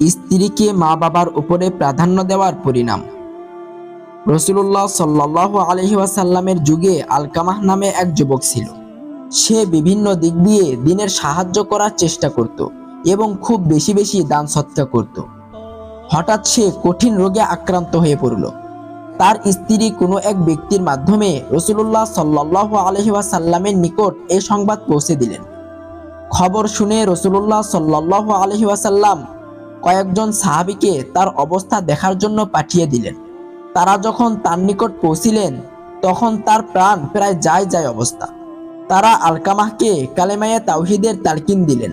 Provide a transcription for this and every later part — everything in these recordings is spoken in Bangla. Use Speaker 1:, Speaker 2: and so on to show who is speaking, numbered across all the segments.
Speaker 1: স্ত্রীকে মা বাবার উপরে প্রাধান্য দেওয়ার পরিণাম। রাসূলুল্লাহ সাল্লাল্লাহু আলাইহি ওয়াসাল্লামের যুগে আলকামাহ নামে এক যুবক ছিল। সে বিভিন্ন দিক দিয়ে দ্বীনের সাহায্য করার চেষ্টা করত এবং খুব বেশি বেশি দান সৎকার করত। হঠাৎ সে কঠিন রোগে আক্রান্ত হয়ে পড়ল। তার স্ত্রী কোনো এক ব্যক্তির মাধ্যমে রাসূলুল্লাহ সাল্লাল্লাহু আলাইহি ওয়াসাল্লামের নিকট এই সংবাদ পৌঁছে দিলেন। খবর শুনে রাসূলুল্লাহ সাল্লাল্লাহু আলাইহি ওয়াসাল্লাম কয়েকজন সাহাবীকে তার অবস্থা দেখার জন্য পাঠিয়ে দিলেন। তারা যখন তার নিকট পৌঁছিলেন তখন তার প্রাণ প্রায় যায় যায় অবস্থা। তারা আলকামাহকে কালেমায়ে তাওহীদের তালকিন দিলেন,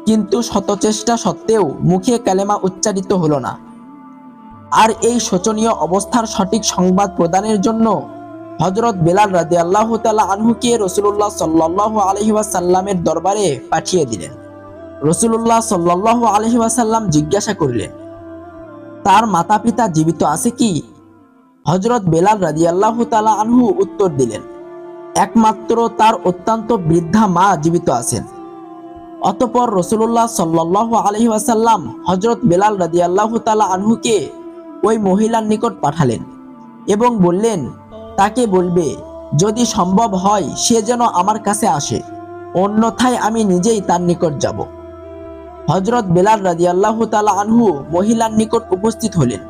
Speaker 1: কিন্তু শত চেষ্টা সত্ত্বেও মুখে কালেমা উচ্চারিত হলো না। আর এই শোচনীয় অবস্থার সঠিক সংবাদ প্রদানের জন্য হযরত বেলাল রাদিয়াল্লাহু তাআলা আনহুকে রাসূলুল্লাহ সাল্লাল্লাহু আলাইহি ওয়াসাল্লামের দরবারে পাঠিয়ে দিলেন। রাসূলুল্লাহ সাল্লাল্লাহু আলাইহি ওয়াসাল্লাম জিজ্ঞাসা করলেন, তার মাতা পিতা জীবিত আছে কি? হযরত বেলাল রাদিয়াল্লাহু তাআলা আনহু উত্তর দিলেন, একমাত্র তার অত্যন্ত বৃদ্ধা মা জীবিত আছেন। অতঃপর রাসূলুল্লাহ সাল্লাল্লাহু আলাইহি ওয়াসাল্লাম হযরত বেলাল রাদিয়াল্লাহু তাআলা আনহুকে ওই মহিলার নিকট পাঠালেন এবং বললেন, তাকে বলবে যদি সম্ভব হয় সে যেন আমার কাছে আসে, অন্যথায় আমি নিজেই তার নিকট যাব। হযরত বেলাল রাদিয়াল্লাহু তাআলা আনহু মহিলার নিকট উপস্থিত হলেন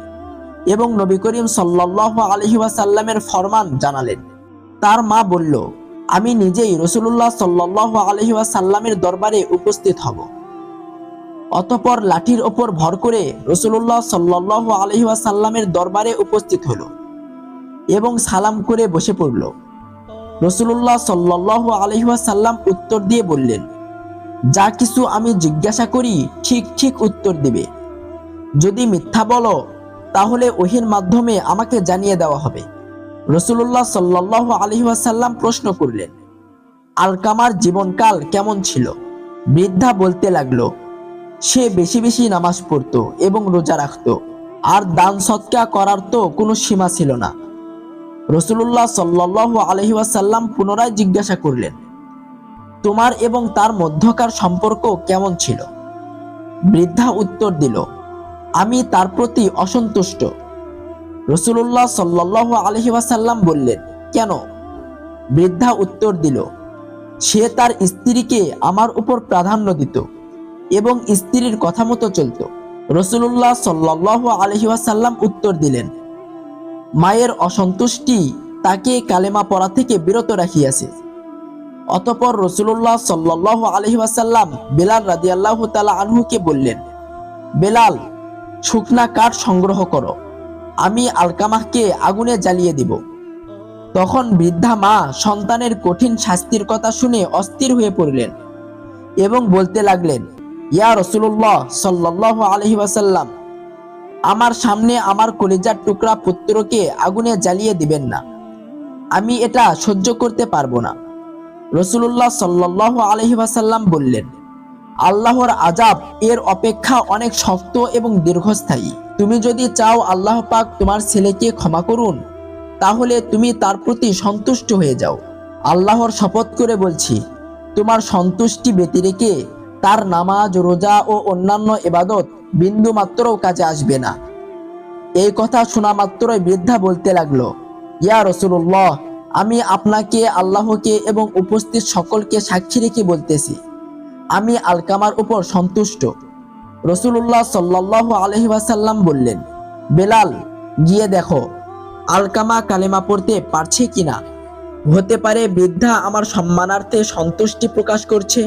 Speaker 1: এবং নবী করিম সাল্লাল্লাহু আলাইহি ওয়াসাল্লামের ফরমান জানালেন। তার মা বলল, আমি নিজেই রাসূলুল্লাহ সাল্লাল্লাহু আলাইহি ওয়াসাল্লামের দরবারে উপস্থিত হব। অতঃপর লাঠির ওপর ভর করে রাসূলুল্লাহ সাল্লাল্লাহু আলাইহি ওয়াসাল্লামের দরবারে উপস্থিত হলো এবং সালাম করে বসে পড়ল। রাসূলুল্লাহ সাল্লাল্লাহু আলাইহি ওয়াসাল্লাম উত্তর দিয়ে বললেন, যা কিছু আমি জিজ্ঞাসা করি ঠিক ঠিক উত্তর দিবে। যদি মিথ্যা বলো তাহলে ওহীর মাধ্যমে আমাকে জানিয়ে দেওয়া হবে। রাসূলুল্লাহ সাল্লাল্লাহু আলাইহি ওয়াসাল্লাম প্রশ্ন করলেন, আলকামার জীবনকাল কেমন ছিল? বৃদ্ধা বলতে লাগলো, সে বেশি বেশি নামাজ পড়তো এবং রোজা রাখতো, আর দান সৎকার করার তো কোনো সীমা ছিল না। রাসূলুল্লাহ সাল্লাল্লাহু আলাইহি ওয়াসাল্লাম পুনরায় জিজ্ঞাসা করলেন, তোমার এবং তার মধ্যকার সম্পর্ক কেমন ছিল? বৃদ্ধা উত্তর দিল, আমি তার প্রতি অসন্তুষ্ট। রাসূলুল্লাহ সাল্লাল্লাহু আলাইহি ওয়াসাল্লাম বললেন, কেন? বৃদ্ধা উত্তর দিল, সে তার স্ত্রীকে আমার উপর প্রাধান্য দিত এবং স্ত্রীর কথা মতো চলত। রাসূলুল্লাহ সাল্লাল্লাহু আলাইহি ওয়াসাল্লাম উত্তর দিলেন, মায়ের অসন্তুষ্টি তাকে কালেমা পড়া থেকে বিরত রাখিয়াছে। অতঃপর রাসূলুল্লাহ সাল্লাল্লাহু আলাইহি ওয়াসাল্লাম বেলাল রাদিয়াল্লাহু তাআলা আনহুকে বললেন, বেলাল, শুকনা কাঠ সংগ্রহ করো, আমি আলকামাহকে আগুনে জ্বালিয়ে দিব। তখন বৃদ্ধা মা সন্তানের কঠিন শাস্তির কথা শুনে অস্থির হয়ে পড়লেন এবং বলতে লাগলেন, ইয়া রাসূলুল্লাহ সাল্লাল্লাহু আলাইহি ওয়াসাল্লাম, আমার সামনে আমার কলিজার টুকরা পুত্রকে আগুনে জ্বালিয়ে দিবেন না, আমি এটা সহ্য করতে পারবো না। রাসূলুল্লাহ সাল্লাল্লাহু আলাইহি ওয়াসাল্লাম বললেন, আল্লাহর আযাব এর অপেক্ষা অনেক শক্ত এবং দীর্ঘস্থায়ী। তুমি যদি চাও আল্লাহ পাক তোমার ছেলেকে ক্ষমা করুন, তাহলে তুমি তার প্রতি সন্তুষ্ট হয়ে যাও। আল্লাহর শপথ করে বলছি, তোমার সন্তুষ্টি ব্যতি রেখে তার নামাজ, রোজা ও অন্যান্য ইবাদত বিন্দু মাত্রও কাজে আসবে না। এই কথা শোনা মাত্রই বৃদ্ধা বলতে লাগলো, ইয়া রাসূলুল্লাহ, আমি আপনাকে, আল্লাহকে এবং উপস্থিত সকলকে সাক্ষী রেখে বলতেছি, আমি আলকামার উপর সন্তুষ্ট। রাসূলুল্লাহ সাল্লাল্লাহু আলাইহি ওয়াসাল্লাম বললেন, বেলাল, গিয়ে দেখো আলকামা কালেমা পড়তে পারছে কিনা। হতে পারে বৃদ্ধা আমার সম্মানার্থে সন্তুষ্টি প্রকাশ করছে,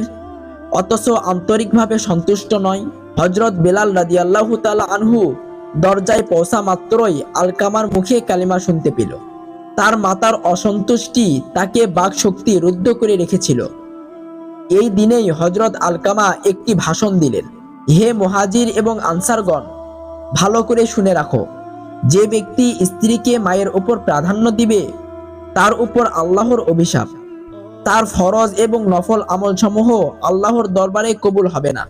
Speaker 1: অথচ আন্তরিকভাবে সন্তুষ্ট নয়। হযরত বেলাল রাদিয়াল্লাহু তাআলা আনহু দরজায় পৌঁছা মাত্রই আলকামার মুখে কালিমা শুনতে পেল। তার মাতার অসন্তুষ্টি তাকে বাক শক্তি রুদ্ধ করে রেখেছিল। এই দিনেই হযরত আলকামা একটি ভাষণ দিলেন, হে মুহাজির এবং আনসারগণ, ভালো করে শুনে রাখো, যে ব্যক্তি স্ত্রীকে মায়ের উপর প্রাধান্য দিবে তার উপর আল্লাহর অভিশাপ। তার ফরজ এবং নফল আমলসমূহ আল্লাহর দরবারে কবুল হবে না।